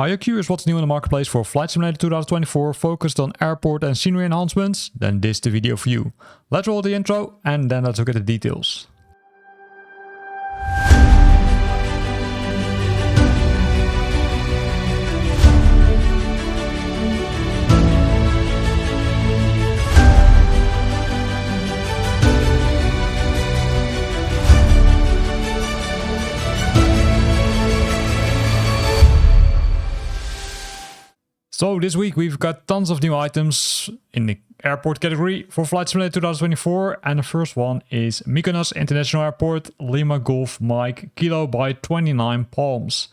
Are you curious what's new in the marketplace for Flight Simulator 2024 focused on airport and scenery enhancements? Then this is the video for you. Let's roll the intro and then let's look at the details. So this week we've got tons of new items in the airport category for Flight Simulator 2024, and the first one is Mykonos International Airport, Lima Golf Mike Kilo by 29 Palms.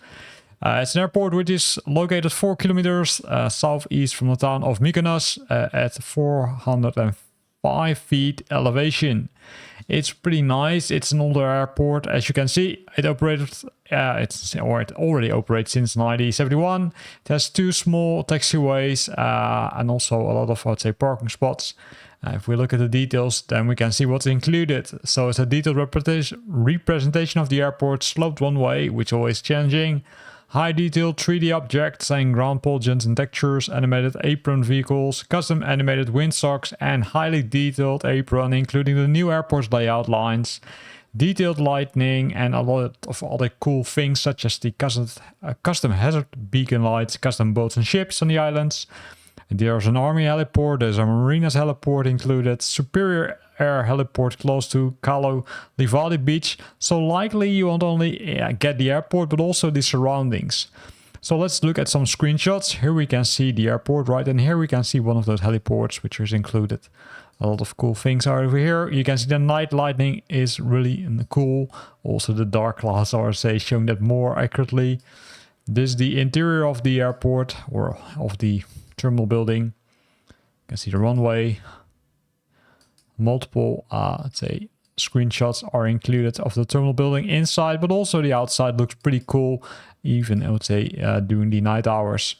It's an airport which is located 4 kilometers southeast from the town of Mykonos at 405 feet elevation. It's pretty nice. It's an older airport, as you can see. It already operates since 1971. It has 2 small taxiways and also a lot of, I would say, parking spots. If we look at the details, then we can see what's included. So it's a detailed representation of the airport, sloped one way, which is always changing. High detailed 3D objects and ground polygons and textures, animated apron vehicles, custom animated windsocks, and highly detailed apron, including the new airport's layout lines, detailed lighting, and a lot of other cool things such as the custom hazard beacon lights, custom boats and ships on the islands. There's an army heliport, there's a marinas heliport included, superior air heliport close to Calo Livadi beach. So likely you won't only get the airport but also the surroundings. So let's look at some screenshots. Here we can see the airport, right? And here we can see one of those heliports which is included. A lot of cool things are over here. You can see the night lighting is really cool. Also the dark clouds are, say, showing that more accurately. This is the interior of the airport or of the terminal building. You can see the runway. Multiple, let's say, screenshots are included of the terminal building inside, but also the outside looks pretty cool, even, I would say, during the night hours.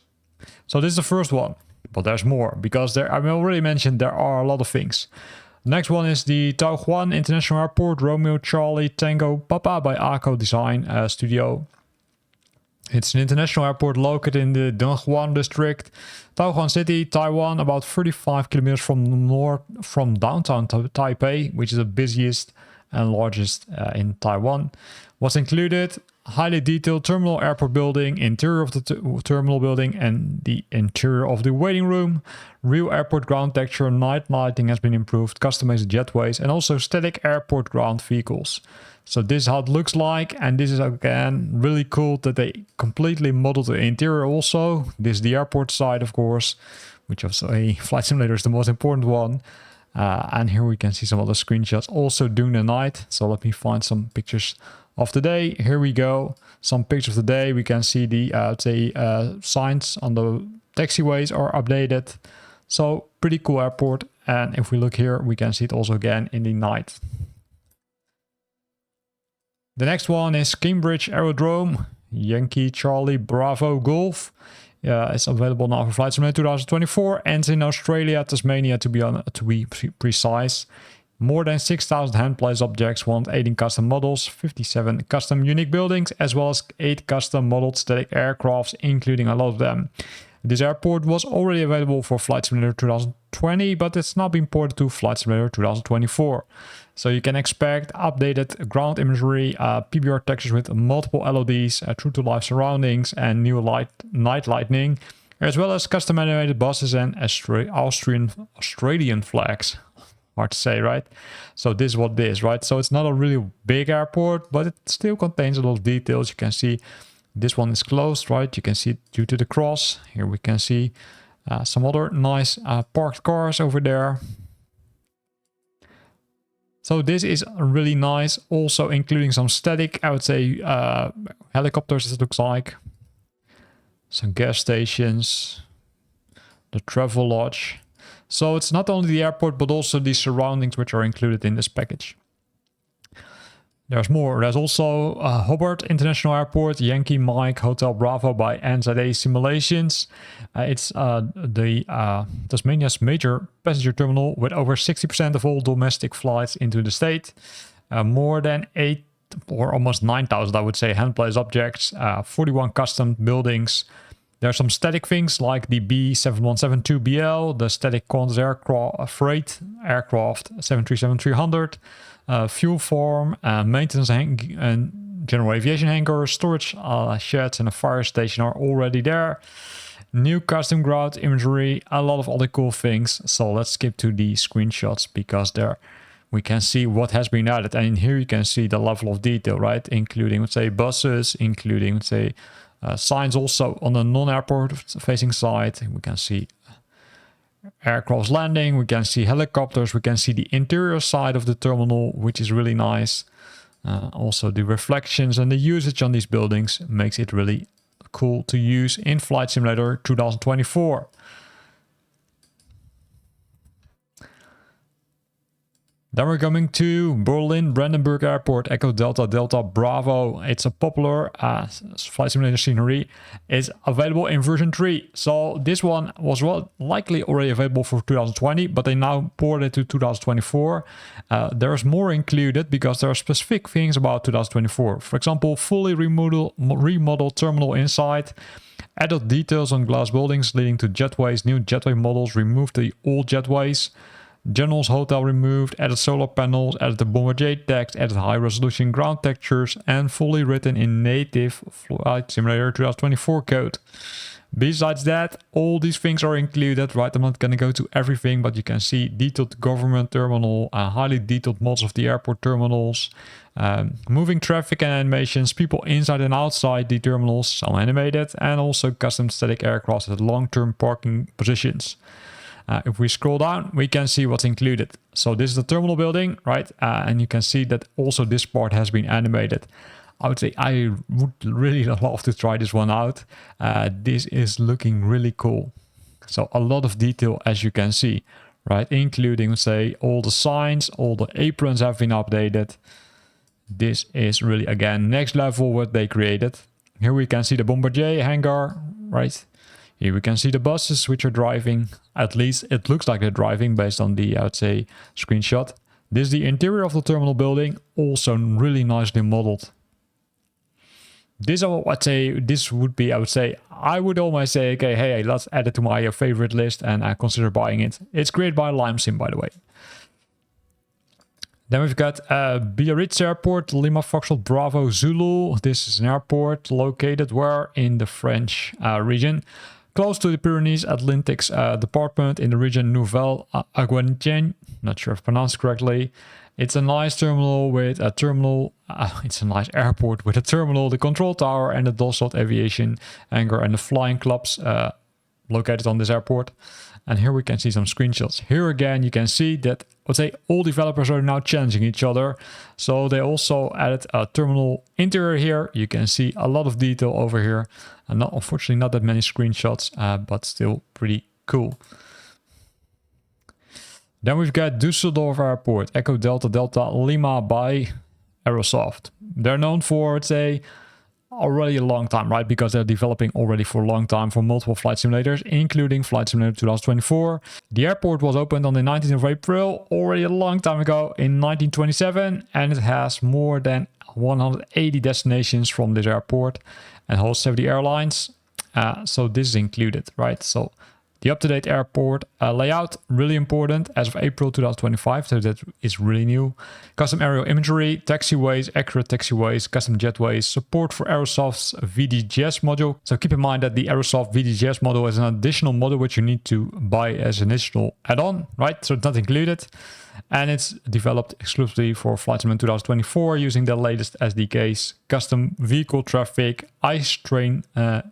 So this is the first one, but there's more, because I already mentioned there are a lot of things. Next one is the Tau Juan International Airport, Romeo Charlie Tango Papa by ACO Design Studio. It's an international airport located in the Dongguan district, Taoyuan City, Taiwan, about 35 kilometers from downtown Taipei, which is the busiest and largest in Taiwan. What's included? Highly detailed terminal airport building, interior of the terminal building and the interior of the waiting room. Real airport ground texture, night lighting has been improved, customized jetways, and also static airport ground vehicles. So this is how it looks like, and this is again really cool that they completely modeled the interior also. This is the airport side, of course, which of a flight simulator is the most important one. And here we can see some other screenshots also during the night. So let me find some pictures of the day. Here we go. Some pictures of the day. We can see the signs on the taxiways are updated. So pretty cool airport. And if we look here, we can see it also again in the night. The next one is Cambridge Aerodrome, Yankee Charlie Bravo Golf. It's available now for Flight Simulator 2024 and in Australia, Tasmania to be precise. More than 6,000 hand-placed objects, 118 custom models, 57 custom unique buildings, as well as 8 custom modeled static aircrafts, including a lot of them. This airport was already available for Flight Simulator 2020, but it's now been ported to Flight Simulator 2024. So you can expect updated ground imagery, PBR textures with multiple LODs, true-to-life surroundings, and new night lighting, as well as custom animated buses and Australian flags. Hard to say, right? So this is what it is, right? So it's not a really big airport, but it still contains a lot of details. You can see this one is closed, right? You can see it due to the cross. Here we can see some other nice parked cars over there. So this is really nice, also including some static, I would say, helicopters, it looks like. Some gas stations, the travel lodge. So it's not only the airport, but also the surroundings which are included in this package. There's more. There's also Hobart International Airport, Yankee Mike Hotel Bravo by NZA Simulations. It's Tasmania's major passenger terminal with over 60% of all domestic flights into the state. More than 8 or almost 9,000, I would say, hand-placed objects, 41 custom buildings, There are some static things like the B7172BL, the static Convair freight aircraft 737-300, fuel farm, maintenance and general aviation hangar, storage sheds and a fire station are already there. New custom ground imagery, a lot of other cool things. So let's skip to the screenshots because there we can see what has been added. And here you can see the level of detail, right? Including, let's say, buses, including, let's say, signs also on the non-airport facing side. We can see aircrafts landing, we can see helicopters, we can see the interior side of the terminal, which is really nice. Also the reflections and the usage on these buildings makes it really cool to use in Flight Simulator 2024. Then we're coming to Berlin Brandenburg Airport, Echo Delta Delta Bravo. It's a popular Flight Simulator scenery. It's available in version 3. So this one was likely already available for 2020, but they now ported it to 2024. There's more included because there are specific things about 2024. For example, fully remodeled terminal inside, added details on glass buildings leading to jetways, new jetway models, removed the old jetways. General's Hotel removed, added solar panels, added the Bombardier text, added high-resolution ground textures, and fully written in native Flight Simulator 2024 code. Besides that, all these things are included, right? I'm not going to go to everything, but you can see detailed government terminal, highly detailed models of the airport terminals, moving traffic and animations, people inside and outside the terminals, some animated, and also custom static aircraft at long-term parking positions. If we scroll down, we can see what's included. So this is the terminal building, right? And you can see that also this part has been animated. I would say I would really love to try this one out. This is looking really cool. So a lot of detail, as you can see, right? Including, say, all the signs, all the aprons have been updated. This is really, again, next level what they created. Here we can see the Bombardier hangar, right? Here we can see the buses which are driving. At least it looks like they're driving based on the, I would say, screenshot. This is the interior of the terminal building, also really nicely modeled. This would be, I would say, I would almost say, okay, hey, let's add it to my favorite list and I consider buying it. It's created by LimeSim, by the way. Then we've got Biarritz Airport, Lima Foxtrot Bravo Zulu. This is an airport located where? In the French region. Close to the Pyrenees Atlantics department in the region Nouvelle-Aquitaine. Not sure if I pronounced correctly. It's a nice terminal with a terminal. It's a nice airport with a terminal, the control tower, and the Dusseldorf aviation hangar and the flying clubs located on this airport. And here we can see some screenshots. Here again, you can see that, let's say, all developers are now challenging each other. So they also added a terminal interior here. You can see a lot of detail over here. And unfortunately, not that many screenshots, but still pretty cool. Then we've got Dusseldorf Airport, Echo Delta Delta Lima by Aerosoft. They're known for, let's say, already a long time, right? Because they're developing already for a long time for multiple flight simulators, including Flight Simulator 2024. The airport was opened on the 19th of April, already a long time ago in 1927, and it has more than 180 destinations from this airport and hosts 70 airlines. So this is included, right? So the up-to-date airport layout, really important as of April 2025, so that is really new. Custom aerial imagery, taxiways, accurate taxiways, custom jetways, support for Aerosoft's VDGS module. So keep in mind that the Aerosoft VDGS module is an additional module which you need to buy as an additional add-on, right? So it's not included. And it's developed exclusively for Flight Simulator 2024 using the latest SDKs, custom vehicle traffic, ice train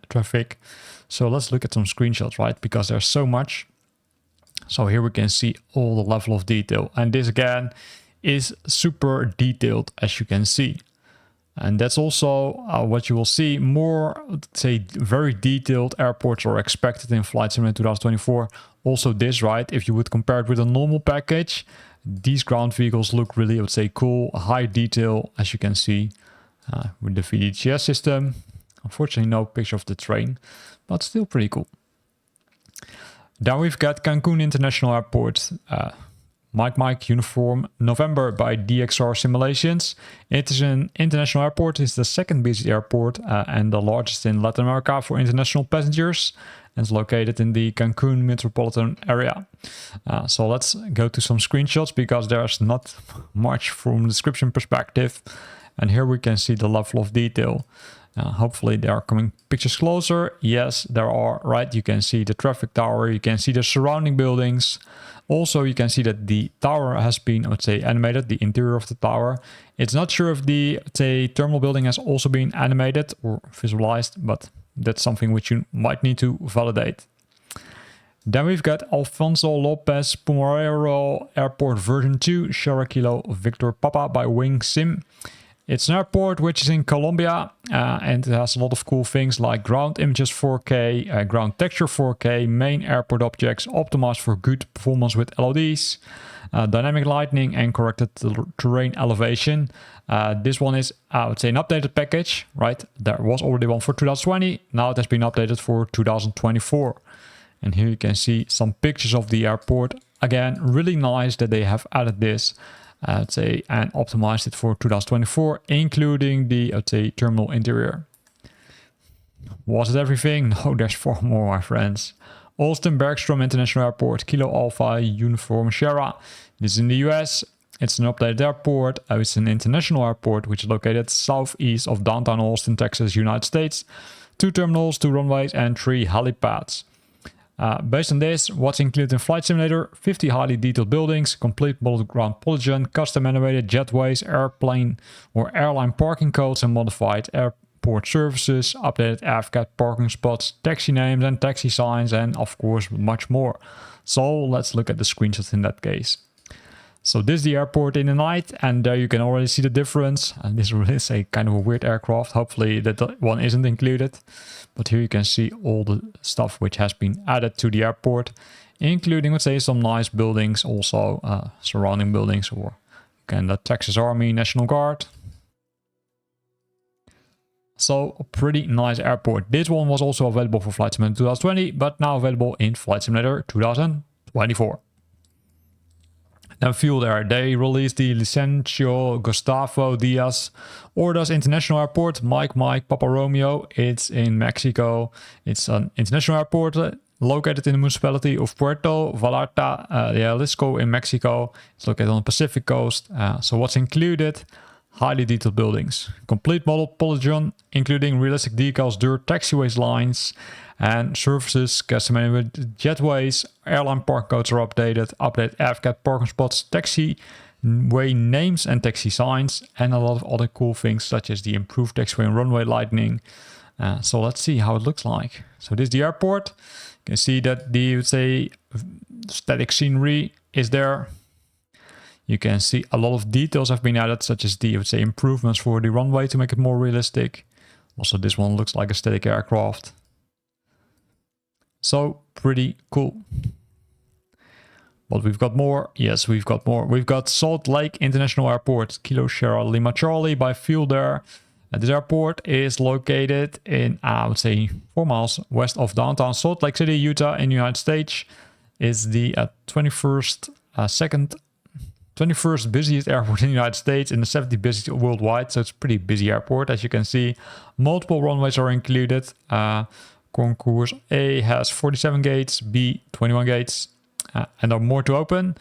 traffic. So let's look at some screenshots, right? Because there's so much. So here we can see all the level of detail. And this again is super detailed, as you can see. And that's also what you will see. More, say, very detailed airports are expected in Flight Simulator 2024. Also this, right? If you would compare it with a normal package, these ground vehicles look really, I would say, cool. High detail, as you can see, with the VDGS system. Unfortunately, no picture of the train, but still pretty cool. Then we've got Cancun International Airport, Mike Uniform November by DXR Simulations. It is an international airport. It's the second busiest airport and the largest in Latin America for international passengers. And it's located in the Cancun metropolitan area. So let's go to some screenshots because there's not much from the description perspective. And here we can see the level of detail. Hopefully there are coming pictures closer. Yes, there are, right? You can see the traffic tower. You can see the surrounding buildings. Also, you can see that the tower has been, I would say, animated, the interior of the tower. It's not sure if the, say, terminal building has also been animated or visualized, but that's something which you might need to validate. Then we've got Alfonso Lopez Pumarero Airport version 2, Sierra Kilo Victor Papa by Wing Sim. It's an airport which is in Colombia and it has a lot of cool things like ground images 4K, ground texture 4K, main airport objects optimized for good performance with LODs, dynamic lighting and corrected terrain elevation. This one is, I would say, an updated package, right? There was already one for 2020. Now it has been updated for 2024. And here you can see some pictures of the airport. Again, really nice that they have added this. I'd say, and optimized it for 2024, including the, I'd say, terminal interior. Was it everything? No, there's 4 more, my friends. Alston Bergstrom International Airport, Kilo Alpha Uniform Sierra. This is in the US. It's an updated airport. It's an international airport which is located southeast of downtown Austin, Texas, United States. 2 terminals, 2 runways, and 3 helipads. Based on this, what's included in Flight Simulator: 50 highly detailed buildings, complete modeled ground polygon, custom animated jetways, airplane or airline parking codes and modified airport services, updated AFCAT parking spots, taxi names and taxi signs, and of course much more. So let's look at the screenshots in that case. So this is the airport in the night, and there you can already see the difference. And this is a kind of a weird aircraft. Hopefully that one isn't included. But here you can see all the stuff which has been added to the airport, including, let's say, some nice buildings, also surrounding buildings, or again, the Texas Army, National Guard. So a pretty nice airport. This one was also available for Flight Simulator 2020, but now available in Flight Simulator 2024. Then fuel there, they released the Licencio Gustavo Diaz Ordaz International Airport, Mike Papa Romeo. It's in Mexico. It's an international airport located in the municipality of Puerto Vallarta, Jalisco in Mexico. It's located on the Pacific coast. So what's included? Highly detailed buildings, complete model polygon, including realistic decals, dirt taxiways lines, and services custom with jetways. Airline park codes are updated, AFCAT parking spots, taxi way names and taxi signs, and a lot of other cool things such as the improved taxiway and runway lighting. So let's see how it looks like. So this is the airport. You can see that the, let's say, static scenery is there. You can see a lot of details have been added, such as the, I would say, improvements for the runway to make it more realistic. Also, this one looks like a static aircraft. So, pretty cool. But we've got more. Yes, we've got more. We've got Salt Lake International Airport, Kilo Sierra Lima Charlie by Fuel there. This airport is located in, I would say, 4 miles west of downtown Salt Lake City, Utah in the United States. It's the 21st busiest airport in the United States and the 70th busiest worldwide. So it's a pretty busy airport, as you can see. Multiple runways are included. Concourse A has 47 gates, B 21 gates, and there are more to open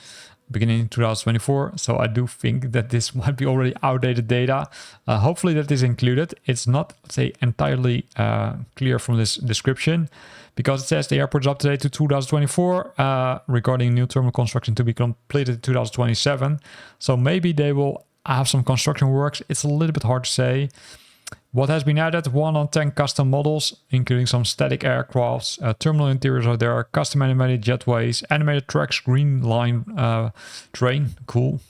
beginning in 2024. So I do think that this might be already outdated data. Hopefully that is included. It's not, let's say, entirely clear from this description, because it says the airport is up to date to 2024 regarding new terminal construction to be completed in 2027. So maybe they will have some construction works. It's a little bit hard to say. What has been added? 1 on 10 custom models, including some static aircrafts. Terminal interiors are there, custom animated jetways, animated tracks, green line train, cool.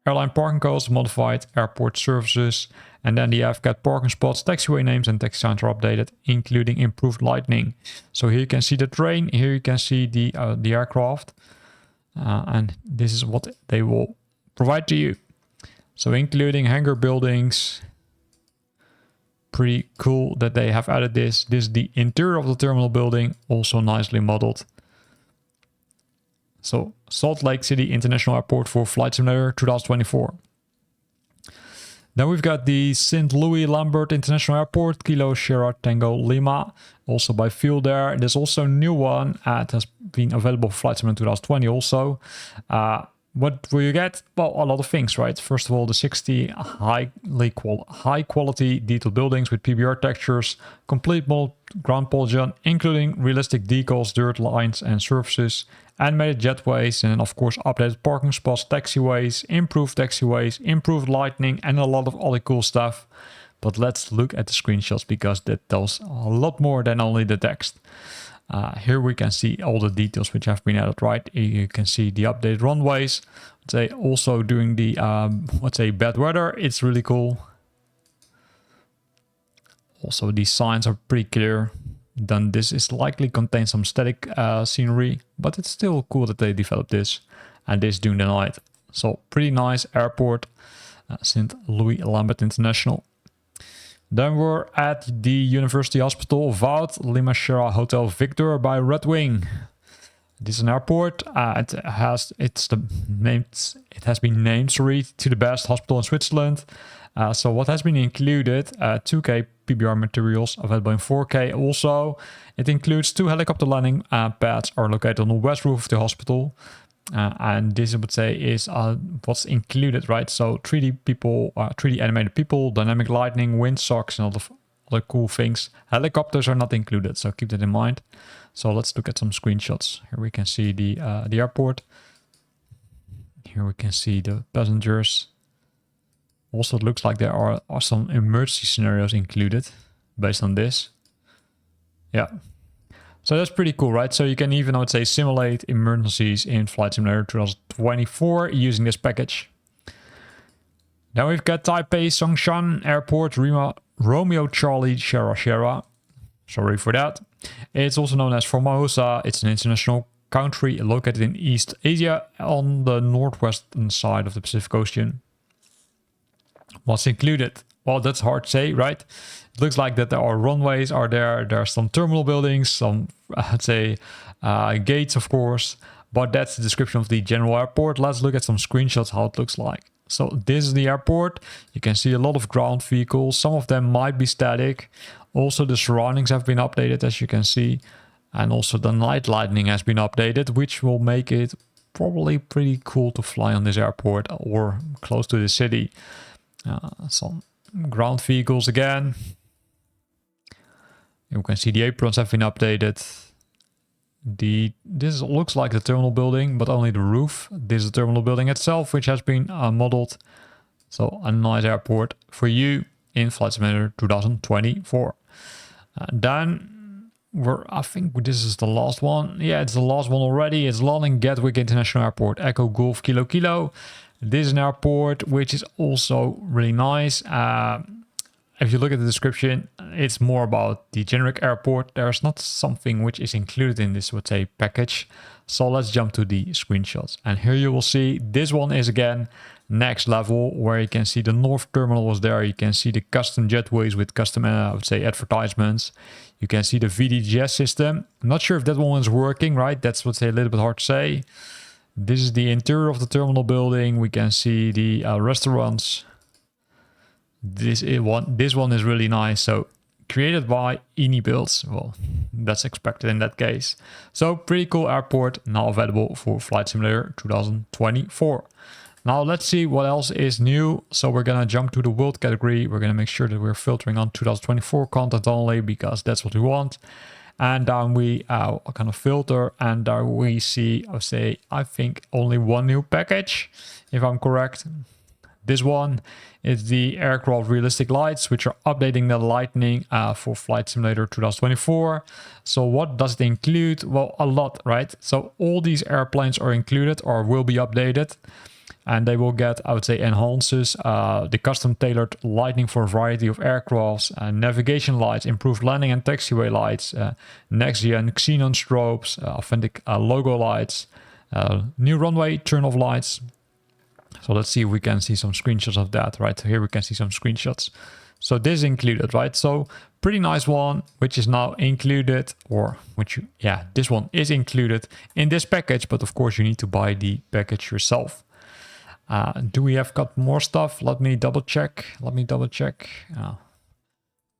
Airline parking codes, modified airport services, and then the AFCAT parking spots, taxiway names and taxi signs are updated, including improved lighting. So here you can see the train, here you can see the aircraft, and this is what they will provide to you. So including hangar buildings. Pretty cool that they have added this. This is the interior of the terminal building, also nicely modeled. So Salt Lake City International Airport for Flight Simulator 2024. Then we've got the St. Louis Lambert International Airport, Kilo Sierra Tango Lima, also by Fuel there. There's also a new one. It has been available for Flight Simulator 2020 also. What will you get? Well, a lot of things, right? First of all, the 60 high quality detailed buildings with PBR textures, complete ground polygon, including realistic decals, dirt lines and surfaces, animated jetways, and of course updated parking spots, taxiways, improved lighting, and a lot of other cool stuff. But let's look at the screenshots because that tells a lot more than only the text. Here we can see all the details which have been added, right? You can see the updated runways. Let's say also during the bad weather, it's really cool. Also, these signs are pretty clear. Then this is likely contains some static scenery, but it's still cool that they developed this. And this during the night. So pretty nice airport, St. Louis Lambert International. Then we're at the University Hospital Vault Lima Sierra Hotel Victor by Red Wing. This is an airport. It has been named to the best hospital in Switzerland. So what has been included? 2K PBR materials available in 4K. Also, it includes 2 helicopter landing pads are located on the west roof of the hospital. And this I would say is what's included, right? So 3D animated people, dynamic lighting, wind socks, and all the other cool things. Helicopters are not included, so keep that in mind. So let's look at some screenshots. Here we can see the airport. Here we can see the passengers. Also, it looks like there are some emergency scenarios included based on this. Yeah. So that's pretty cool, right? So you can even, I would say, simulate emergencies in Flight Simulator 2024 using this package. Then we've got Taipei Songshan Airport, Romeo Charlie Sierra. Sorry for that. It's also known as Formosa. It's an international country located in East Asia on the northwestern side of the Pacific Ocean. What's included? Well, that's hard to say, right? It looks like that there are runways are there. There are some terminal buildings, some, I'd say, gates, of course. But that's the description of the general airport. Let's look at some screenshots how it looks like. So this is the airport. You can see a lot of ground vehicles. Some of them might be static. Also, the surroundings have been updated, as you can see. And also the night lighting has been updated, which will make it probably pretty cool to fly on this airport or close to the city. Some ground vehicles again. You can see the aprons have been updated. This looks like the terminal building, but only the roof. This is the terminal building itself, which has been modeled. So a nice airport for you in Flight Simulator 2024. Then I think this is the last one. Yeah, it's the last one already. It's London Gatwick International Airport, Echo Golf Kilo Kilo. This is an airport which is also really nice. If you look at the description, it's more about the generic airport. There's not something which is included in this, would say, package. So let's jump to the screenshots. And here you will see this one is again next level, where you can see the North Terminal was there. You can see the custom jetways with custom, I would say, advertisements. You can see the VDGS system. I'm not sure if that one is working, right? That's, would say, a little bit hard to say. This is the interior of the terminal building. We can see the restaurants. This one is really nice. So created by Ini Builds. Well, that's expected in that case. So pretty cool airport, now available for Flight Simulator 2024. Now let's see what else is new. So we're gonna jump to the world category. We're gonna make sure that we're filtering on 2024 content only, because that's what we want. And down we kind of filter, and we see, I think only one new package, if I'm correct. This one is the aircraft realistic lights, which are updating the lighting for Flight Simulator 2024. So what does it include? Well, a lot, right? So all these airplanes are included or will be updated. And they will get, I would say, enhances, the custom tailored lighting for a variety of aircrafts, navigation lights, improved landing and taxiway lights, next-gen xenon strobes, authentic logo lights, new runway turn-off lights. So let's see if we can see some screenshots of that, right? Here we can see some screenshots. So this is included, right? So pretty nice one, which is now included, or this one is included in this package, but of course you need to buy the package yourself. Do we have got more stuff? Let me double check.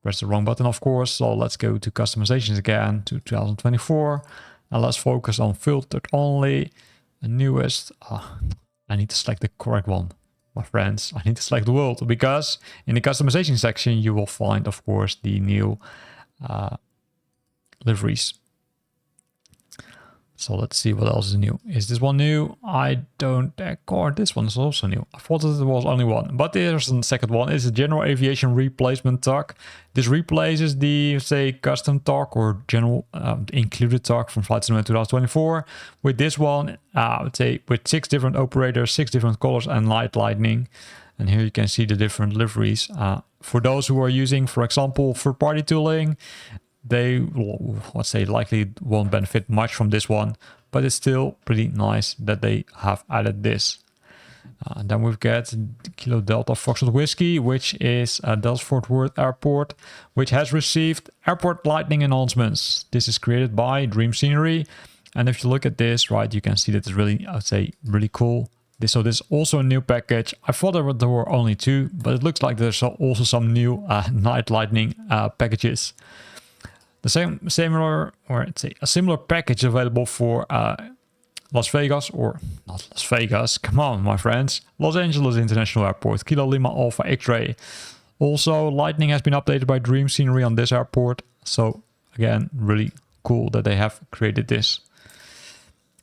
Press the wrong button, of course. So let's go to customizations again to 2024. And let's focus on filtered only. The newest. I need to select the correct one, my friends. I need to select the world, because in the customization section, you will find, of course, the new liveries. So let's see what else is new. Is this one new? I don't record. This one is also new. I thought that there was only one, but there's a second one. It's a general aviation replacement tug. This replaces the, say, custom tug or general included tug from Flight Simulator 2024. With this one, I would say with 6 different operators, 6 different colors and light lightning. And here you can see the different liveries. For those who are using, for example, third-party tooling, they, let's say, likely won't benefit much from this one, but it's still pretty nice that they have added this. Then we've got Kilo Delta Foxtrot Whiskey, which is Dallas Fort Worth Airport, which has received airport lighting enhancements. This is created by Dream Scenery, and if you look at this, right, you can see that it's really, I would say, really cool. So this is also a new package. I thought there were only 2, but it looks like there's also some new night lightning packages. The similar package available for Las Vegas, or not Las Vegas, come on my friends, Los Angeles International Airport, Kilo Lima Alpha X-Ray. Also, lightning has been updated by Dream Scenery on this airport. So again, really cool that they have created this.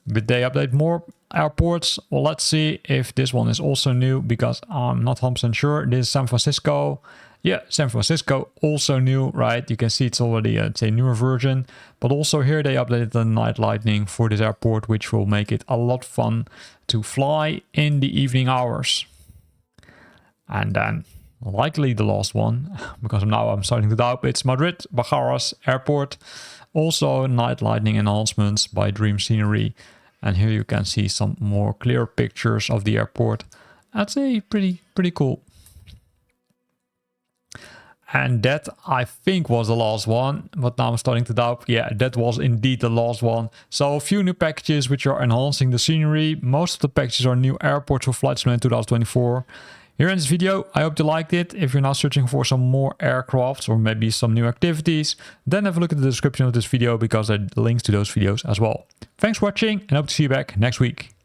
But they update more airports. Well, let's see if this one is also new, because I'm not 100% sure. This is San Francisco. Yeah, San Francisco, also new, right? You can see it's already a newer version. But also here they updated the night lightning for this airport, which will make it a lot fun to fly in the evening hours. And then likely the last one, because now I'm starting to doubt, it's Madrid Barajas Airport. Also night lightning enhancements by Dream Scenery. And here you can see some more clear pictures of the airport. I'd say pretty cool. And that, I think, was the last one, but now I'm starting to doubt. Yeah, that was indeed the last one. So a few new packages which are enhancing the scenery. Most of the packages are new airports for Flight Simulator 2024. Here in this video, I hope you liked it. If you're now searching for some more aircrafts or maybe some new activities, then have a look at the description of this video, because there are links to those videos as well. Thanks for watching, and hope to see you back next week.